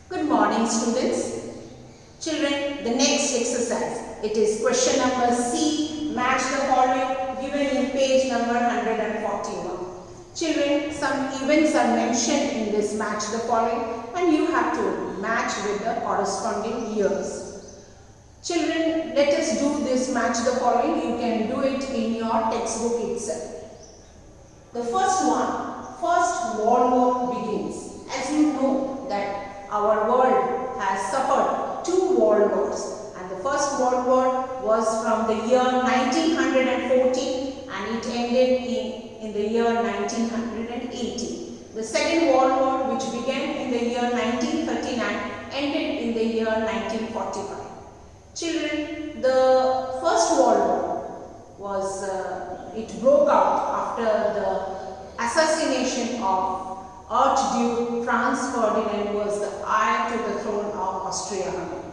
Good morning, students. Children, the next exercise, it is question number C, match the following, given in page number 141. Children, some events are mentioned in this match the following and you have to match with the corresponding years. Children, let us do this match the following. You can do it in your textbook itself. The first one, First World War begins. As you know that our world has suffered two world wars, and the first world war was from the year 1914 and it ended in the year 1980. The second world war, which began in the year 1939, ended in the year 1945. Children, the first world war was, it broke out after the assassination of Archduke Franz Ferdinand was the heir to the throne of Austria-Hungary.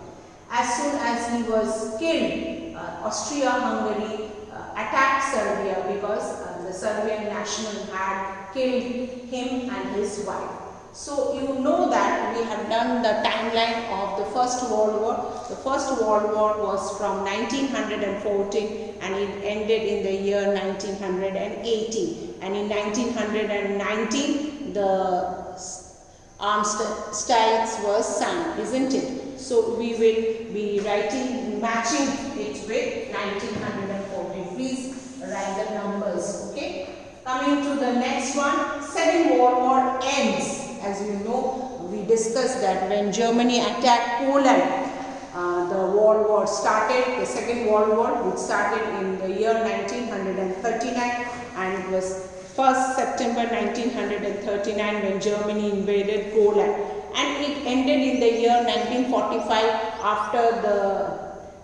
As soon as he was killed, Austria-Hungary attacked Serbia because the Serbian national had killed him and his wife. So you know that we have done the timeline of the First World War. The First World War was from 1914 and it ended in the year 1918. And in 1919, the armistice was signed, isn't it? So we will be matching it with 1914. Please write the numbers, okay? Coming to the next one, Second World War ends. As you know, we discussed that when Germany attacked Poland, the World War started, the Second World War, which started in the year 1939, and it was 1st September 1939 when Germany invaded Poland, and it ended in the year 1945 after the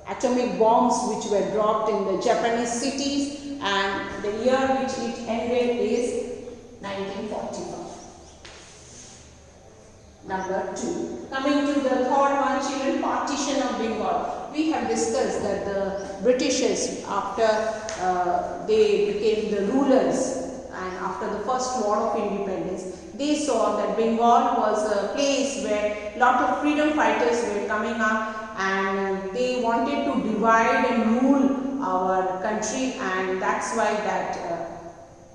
atomic bombs which were dropped in the Japanese cities, and the year which it ended is 1945. Number 2. Coming to the third one, children, Partition of Bengal. We have discussed that the Britishers, after they became the rulers and after the first war of independence, they saw that Bengal was a place where a lot of freedom fighters were coming up and they wanted to divide and rule our country, and that's why that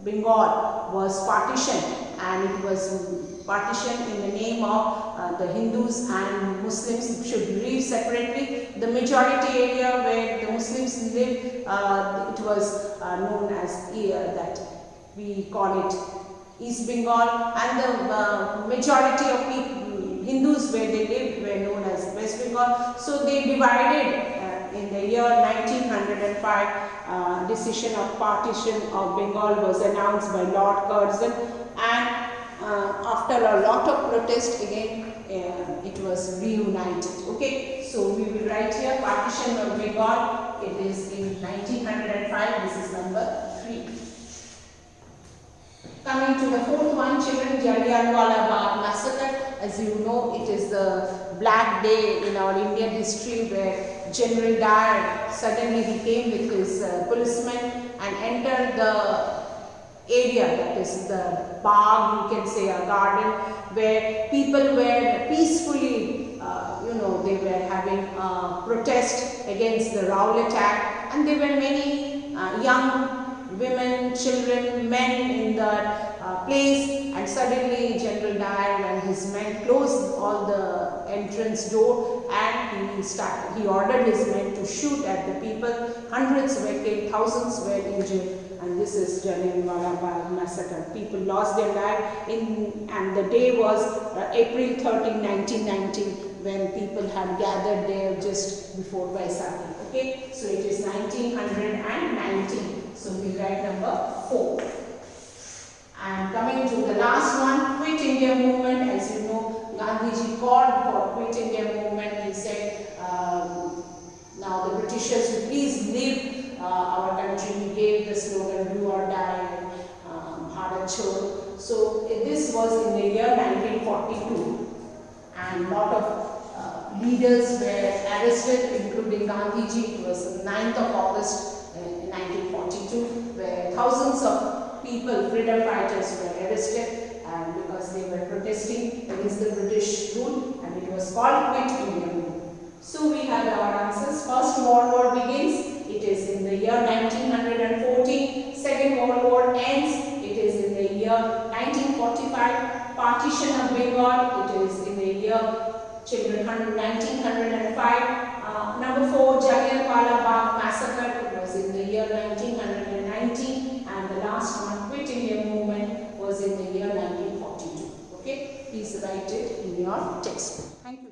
Bengal was partitioned, and it was partitioned in the name of the Hindus and Muslims should live separately. The majority area where the Muslims live, it was known as that we call it East Bengal, and the majority of people, Hindus where they lived, were known as West Bengal. So they divided in the year 1905. Decision of partition of Bengal was announced by Lord Curzon, and after a lot of protest again it was reunited. Okay, so we will write here Partition of Bengal. It is in 1905. This is number 3. Coming to the fourth one, children, Jallianwala Bagh massacre. As you know, it is the black day in our Indian history where General Dyer, suddenly he came with his policemen and entered the area, that is the Bagh, you can say a garden, where people were peacefully, they were having a protest against the Rowlatt attack, and there were many young women, children, men in that place, and suddenly General Dyer and his men closed all the entrance door and he ordered his men to shoot at the people. Hundreds were killed, thousands were injured, and this is Jallianwala Bagh massacre. People lost their life and the day was April 13, 1919, when people had gathered there just before Vaisakhi. Okay, so it is 1919. So we write number 4. And coming to the last one, Quit India movement. As you know, Gandhiji called for Quit India movement. He said, now the Britishers will please leave our country. He gave the slogan, do or die, Bharat Chhod. So this was in the year 1942, and a lot of leaders were arrested, including Gandhiji. It was the 9th of August 1942, where thousands of people, freedom fighters, were arrested and because they were protesting against the British rule, and it was called Quit India Movement. So we have our answers. First World War begins, it is in the year 1914. Second World War ends, it is in the year 1945. Partition of Bengal, it is in the year 1905. Number 4, Jallianwala Bagh massacre, it was in the year 1990, and the last one, Quit India Movement, was in the year 1942. Okay, please write it in your textbook.